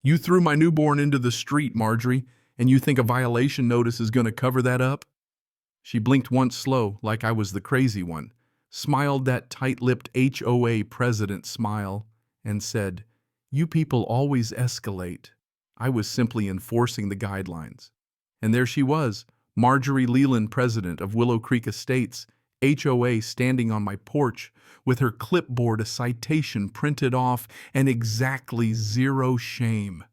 You threw my newborn into the street, Marjorie, and you think a violation notice is going to cover that up? She blinked once slow, like I was the crazy one, smiled that tight-lipped HOA president smile, and said, "You people always escalate." I was simply enforcing the guidelines. And there she was, Marjorie Leland, president of Willow Creek Estates, HOA, standing on my porch with her clipboard, a citation printed off, and exactly zero shame.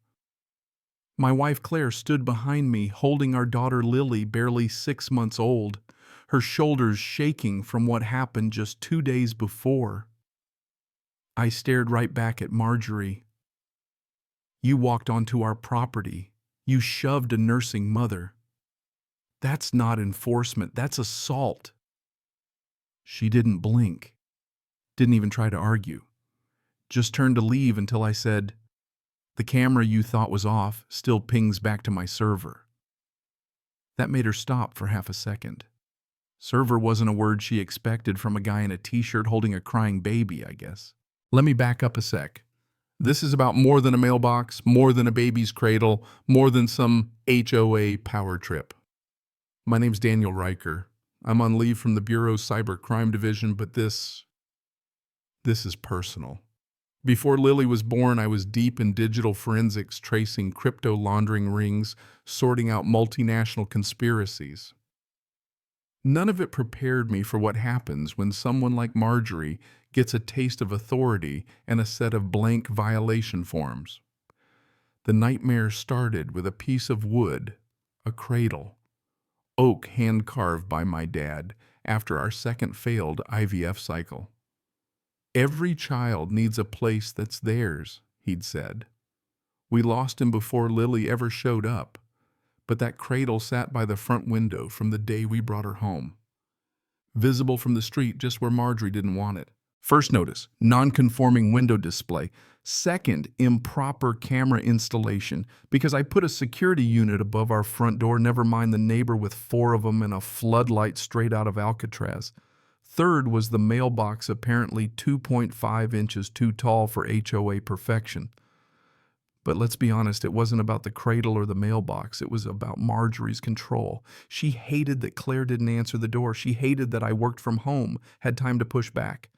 My wife Claire stood behind me, holding our daughter Lily, barely 6 months old, her shoulders shaking from what happened just 2 days before. I stared right back at Marjorie. "You walked onto our property. You shoved a nursing mother. That's not enforcement, that's assault." She didn't blink, didn't even try to argue, just turned to leave until I said, "The camera you thought was off still pings back to my server." That made her stop for half a second. Server wasn't a word she expected from a guy in a t-shirt holding a crying baby, I guess. Let me back up a sec. This is about more than a mailbox, more than a baby's cradle, more than some HOA power trip. My name's Daniel Riker. I'm on leave from the Bureau's Cyber Crime Division, but this is personal. Before Lily was born, I was deep in digital forensics, tracing crypto laundering rings, sorting out multinational conspiracies. None of it prepared me for what happens when someone like Marjorie gets a taste of authority and a set of blank violation forms. The nightmare started with a piece of wood, a cradle, oak hand-carved by my dad after our second failed IVF cycle. "Every child needs a place that's theirs," he'd said. We lost him before Lily ever showed up, but that cradle sat by the front window from the day we brought her home. Visible from the street just where Marjorie didn't want it. First notice, non-conforming window display. Second, improper camera installation, because I put a security unit above our front door, never mind the neighbor with 4 of them and a floodlight straight out of Alcatraz. Third was the mailbox, apparently 2.5 inches too tall for HOA perfection. But let's be honest, it wasn't about the cradle or the mailbox. It was about Marjorie's control. She hated that Claire didn't answer the door. She hated that I worked from home, had time to push back.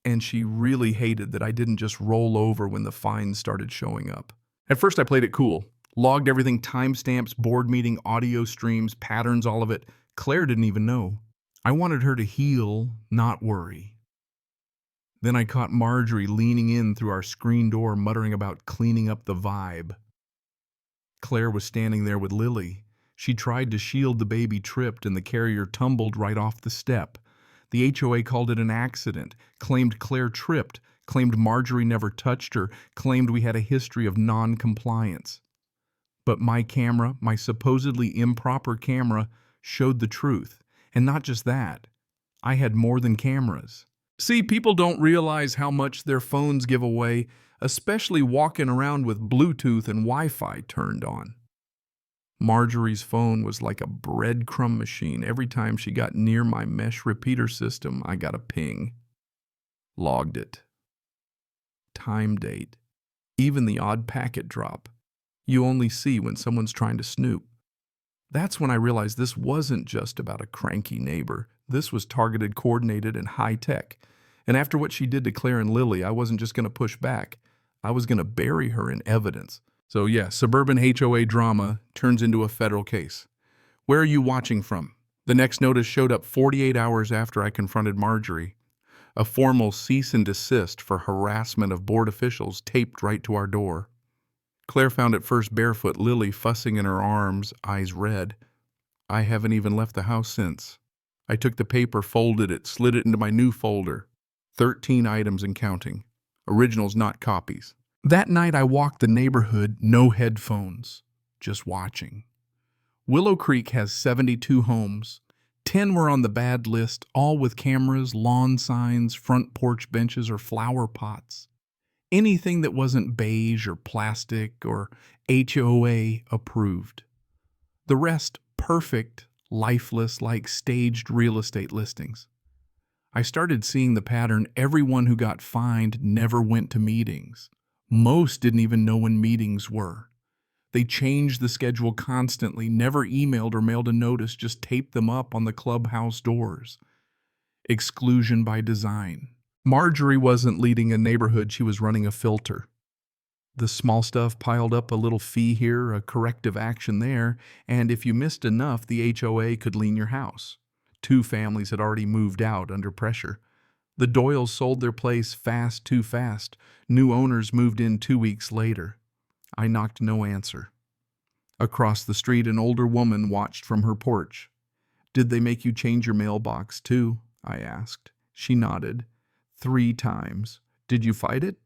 And she really hated that I didn't just roll over when the fines started showing up. At first I played it cool. Logged everything, timestamps, board meeting, audio streams, patterns, all of it. Claire didn't even know. I wanted her to heal, not worry. Then I caught Marjorie leaning in through our screen door, muttering about cleaning up the vibe. Claire was standing there with Lily. She tried to shield the baby, tripped, and the carrier tumbled right off the step. The HOA called it an accident, claimed Claire tripped, claimed Marjorie never touched her, claimed we had a history of non-compliance. But my camera, my supposedly improper camera, showed the truth. And not just that, I had more than cameras. See, people don't realize how much their phones give away, especially walking around with Bluetooth and Wi-Fi turned on. Marjorie's phone was like a breadcrumb machine. Every time she got near my mesh repeater system, I got a ping. Logged it. Time date. Even the odd packet drop. You only see when someone's trying to snoop. That's when I realized this wasn't just about a cranky neighbor. This was targeted, coordinated, and high-tech. And after what she did to Claire and Lily, I wasn't just going to push back. I was going to bury her in evidence. So yeah, suburban HOA drama turns into a federal case. Where are you watching from? The next notice showed up 48 hours after I confronted Marjorie. A formal cease and desist for harassment of board officials taped right to our door. Claire found it first barefoot, Lily fussing in her arms, eyes red. I haven't even left the house since. I took the paper, folded it, slid it into my new folder. 13 items and counting. Originals, not copies. That night I walked the neighborhood, no headphones, just watching. Willow Creek has 72 homes. 10 were on the bad list, all with cameras, lawn signs, front porch benches, or flower pots. Anything that wasn't beige or plastic or HOA approved. The rest perfect, lifeless, like staged real estate listings. I started seeing the pattern. Everyone who got fined never went to meetings. Most didn't even know when meetings were. They changed the schedule constantly, never emailed or mailed a notice, just taped them up on the clubhouse doors. Exclusion by design. Marjorie wasn't leading a neighborhood, she was running a filter. The small stuff piled up, a little fee here, a corrective action there, and if you missed enough, the HOA could lien your house. 2 families had already moved out under pressure. The Doyles sold their place fast, too fast. New owners moved in 2 weeks later. I knocked, no answer. Across the street, an older woman watched from her porch. "Did they make you change your mailbox too?" I asked. She nodded. 3 times. "Did you fight it?"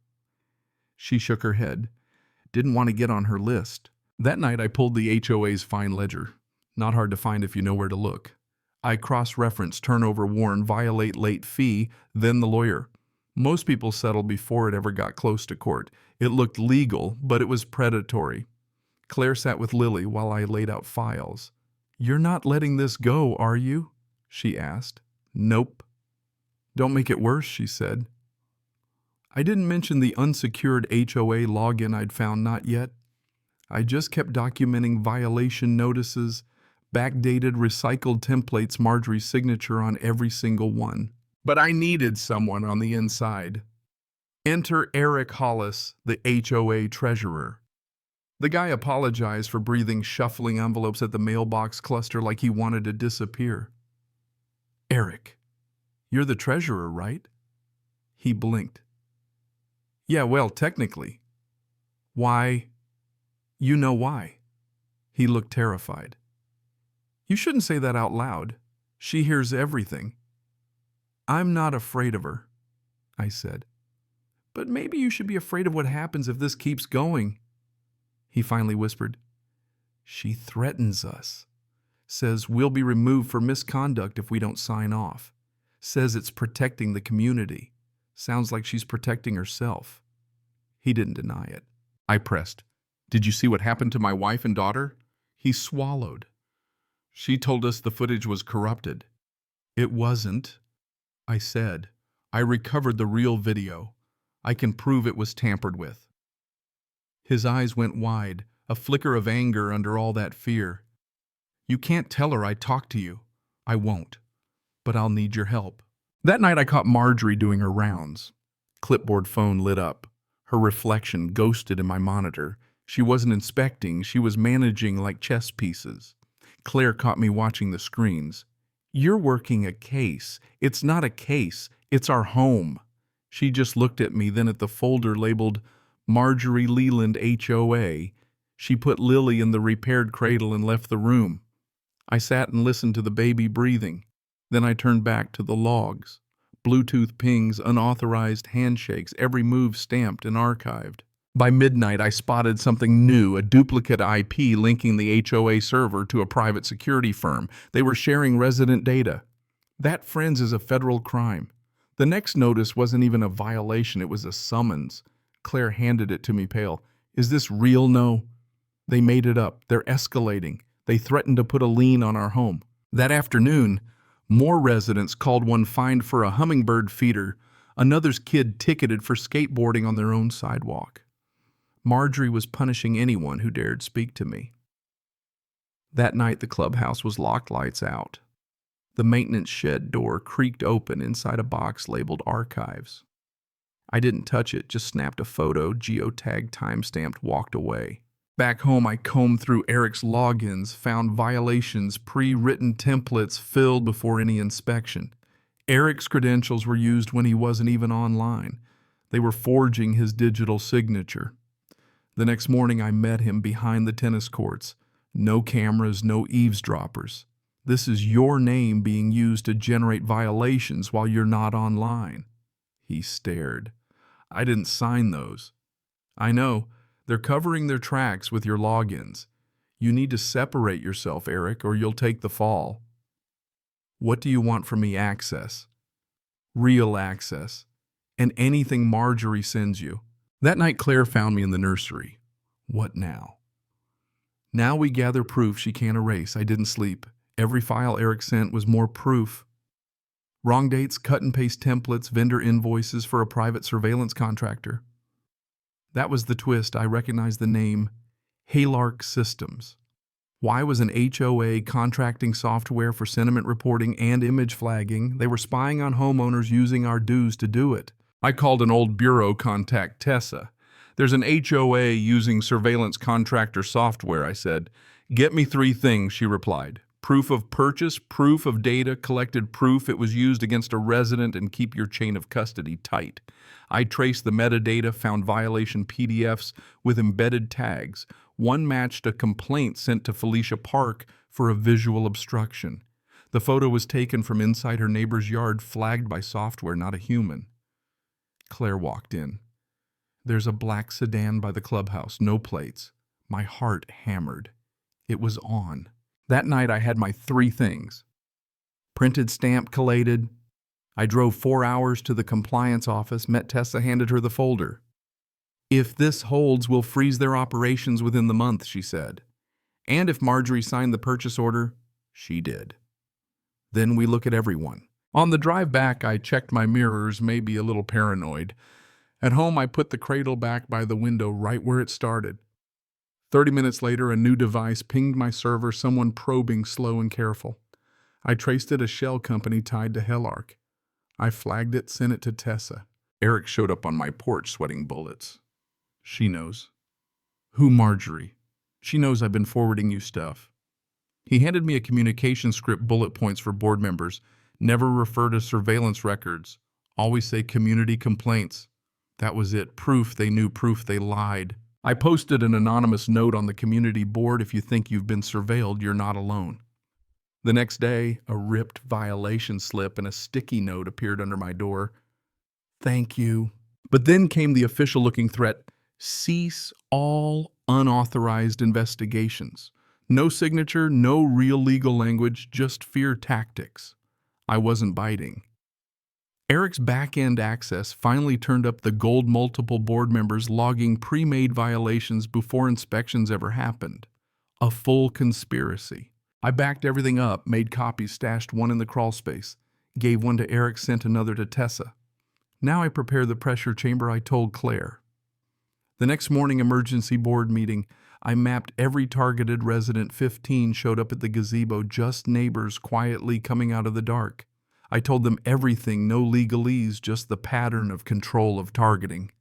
She shook her head. Didn't want to get on her list. That night I pulled the HOA's fine ledger. Not hard to find if you know where to look. I cross-referenced turnover warn, violate late fee, then the lawyer. Most people settled before it ever got close to court. It looked legal, but it was predatory. Claire sat with Lily while I laid out files. "You're not letting this go, are you?" she asked. "Nope." "Don't make it worse," she said. I didn't mention the unsecured HOA login I'd found, not yet. I just kept documenting violation notices, backdated, recycled templates, Marjorie's signature on every single one. But I needed someone on the inside. Enter Eric Hollis, the HOA treasurer. The guy apologized for breathing shuffling envelopes at the mailbox cluster like he wanted to disappear. "Eric, you're the treasurer, right?" He blinked. "Yeah, well, technically." "Why?" "You know why." He looked terrified. "You shouldn't say that out loud. She hears everything." "I'm not afraid of her," I said. "But maybe you should be afraid of what happens if this keeps going." He finally whispered, "She threatens us. Says we'll be removed for misconduct if we don't sign off. Says it's protecting the community. Sounds like she's protecting herself." He didn't deny it. I pressed, "Did you see what happened to my wife and daughter?" He swallowed. "She told us the footage was corrupted." "It wasn't," I said. "I recovered the real video. I can prove it was tampered with." His eyes went wide, a flicker of anger under all that fear. "You can't tell her I talked to you." "I won't, but I'll need your help." That night I caught Marjorie doing her rounds. Clipboard phone lit up. Her reflection ghosted in my monitor. She wasn't inspecting, she was managing like chess pieces. Claire caught me watching the screens. "You're working a case. It's not a case, it's our home." She just looked at me, then at the folder labeled Marjorie Leland HOA. She put Lily in the repaired cradle and left the room. I sat and listened to the baby breathing. Then I turned back to the logs. Bluetooth pings, unauthorized handshakes, every move stamped and archived. By midnight, I spotted something new, a duplicate IP linking the HOA server to a private security firm. They were sharing resident data. That, friends, is a federal crime. The next notice wasn't even a violation, it was a summons. Claire handed it to me, pale. "Is this real?" "No." "They made it up. They're escalating. They threatened to put a lien on our home." That afternoon, more residents called, one fined for a hummingbird feeder, another's kid ticketed for skateboarding on their own sidewalk. Marjorie was punishing anyone who dared speak to me. That night the clubhouse was locked, lights out. The maintenance shed door creaked open inside a box labeled Archives. I didn't touch it, just snapped a photo, geotagged, time-stamped, walked away. Back home, I combed through Eric's logins, found violations, pre-written templates filled before any inspection. Eric's credentials were used when he wasn't even online. They were forging his digital signature. The next morning, I met him behind the tennis courts. No cameras, no eavesdroppers. "This is your name being used to generate violations while you're not online." He stared. "I didn't sign those." "I know. They're covering their tracks with your logins. You need to separate yourself, Eric, or you'll take the fall." "What do you want from me?" "Access. Real access. And anything Marjorie sends you." That night Claire found me in the nursery. What now? Now we gather proof she can't erase. I didn't sleep. Every file Eric sent was more proof. Wrong dates, cut and paste templates, vendor invoices for a private surveillance contractor. That was the twist. I recognized the name Haylark Systems. Why was an HOA contracting software for sentiment reporting and image flagging? They were spying on homeowners using our dues to do it. I called an old bureau contact, Tessa. There's an HOA using surveillance contractor software, I said. Get me 3 things, she replied. Proof of purchase, proof of data, collected proof it was used against a resident, and keep your chain of custody tight. I traced the metadata, found violation PDFs with embedded tags. One matched a complaint sent to Felicia Park for a visual obstruction. The photo was taken from inside her neighbor's yard, flagged by software, not a human. Claire walked in. There's a black sedan by the clubhouse, no plates. My heart hammered. It was on. That night I had my 3 things. Printed stamp, collated. I drove 4 hours to the compliance office, met Tessa, handed her the folder. If this holds, we'll freeze their operations within the month, she said. And if Marjorie signed the purchase order, she did. Then we look at everyone. On the drive back, I checked my mirrors, maybe a little paranoid. At home, I put the cradle back by the window right where it started. 30 minutes later, a new device pinged my server, someone probing, slow and careful. I traced it, a shell company tied to Haylark. I flagged it, sent it to Tessa. Eric showed up on my porch, sweating bullets. She knows. Who, Marjorie? She knows I've been forwarding you stuff. He handed me a communication script, bullet points for board members. Never refer to surveillance records. Always say community complaints. That was it. Proof they knew, proof they lied. I posted an anonymous note on the community board. If you think you've been surveilled, you're not alone. The next day, a ripped violation slip and a sticky note appeared under my door. Thank you. But then came the official-looking threat. Cease all unauthorized investigations. No signature, no real legal language, just fear tactics. I wasn't biting. Eric's back-end access finally turned up the gold, multiple board members logging pre-made violations before inspections ever happened. A full conspiracy. I backed everything up, made copies, stashed one in the crawl space, gave one to Eric, sent another to Tessa. Now I prepare the pressure chamber, I told Claire. The next morning, emergency board meeting. I mapped every targeted resident. 15 showed up at the gazebo, just neighbors quietly coming out of the dark. I told them everything, no legalese, just the pattern of control of targeting.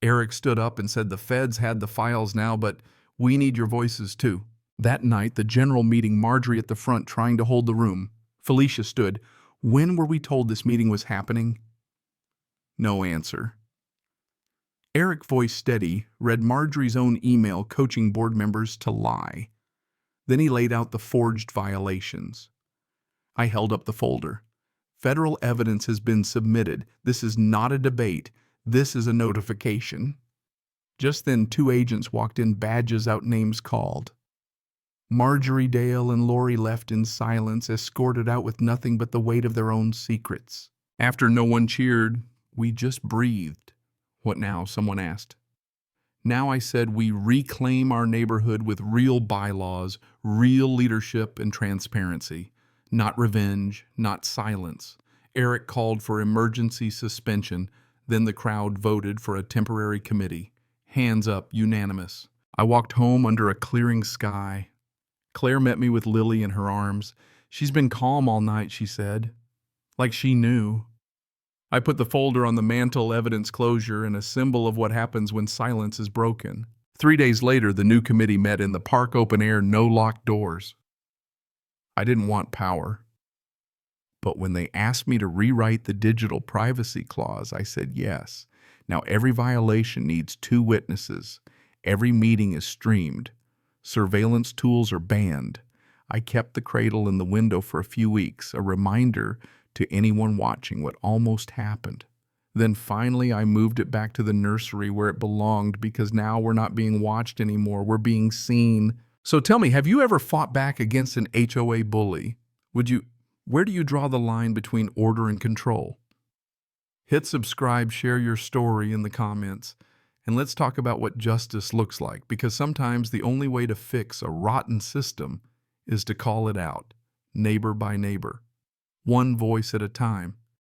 Eric stood up and said the feds had the files now, but we need your voices too. That night, the general meeting, Marjorie at the front trying to hold the room. Felicia stood. When were we told this meeting was happening? No answer. Eric, voice steady, read Marjorie's own email coaching board members to lie. Then he laid out the forged violations. I held up the folder. Federal evidence has been submitted. This is not a debate. This is a notification. Just then, 2 agents walked in, badges out, names called. Marjorie Dale and Lori left in silence, escorted out with nothing but the weight of their own secrets. After no one cheered, we just breathed. What now? Someone asked. Now, I said, we reclaim our neighborhood with real bylaws, real leadership and transparency. Not revenge, not silence. Eric called for emergency suspension. Then the crowd voted for a temporary committee. Hands up, unanimous. I walked home under a clearing sky. Claire met me with Lily in her arms. She's been calm all night, she said. Like she knew. I put the folder on the mantle, evidence closure, and a symbol of what happens when silence is broken. 3 days later, the new committee met in the park, open air, no locked doors. I didn't want power. But when they asked me to rewrite the digital privacy clause, I said yes. Now every violation needs 2 witnesses. Every meeting is streamed. Surveillance tools are banned. I kept the cradle in the window for a few weeks, a reminder to anyone watching what almost happened. Then finally I moved it back to the nursery where it belonged, because now we're not being watched anymore, we're being seen. So tell me, have you ever fought back against an HOA bully? Where do you draw the line between order and control? Hit subscribe, share your story in the comments, and let's talk about what justice looks like, because sometimes the only way to fix a rotten system is to call it out, neighbor by neighbor, one voice at a time.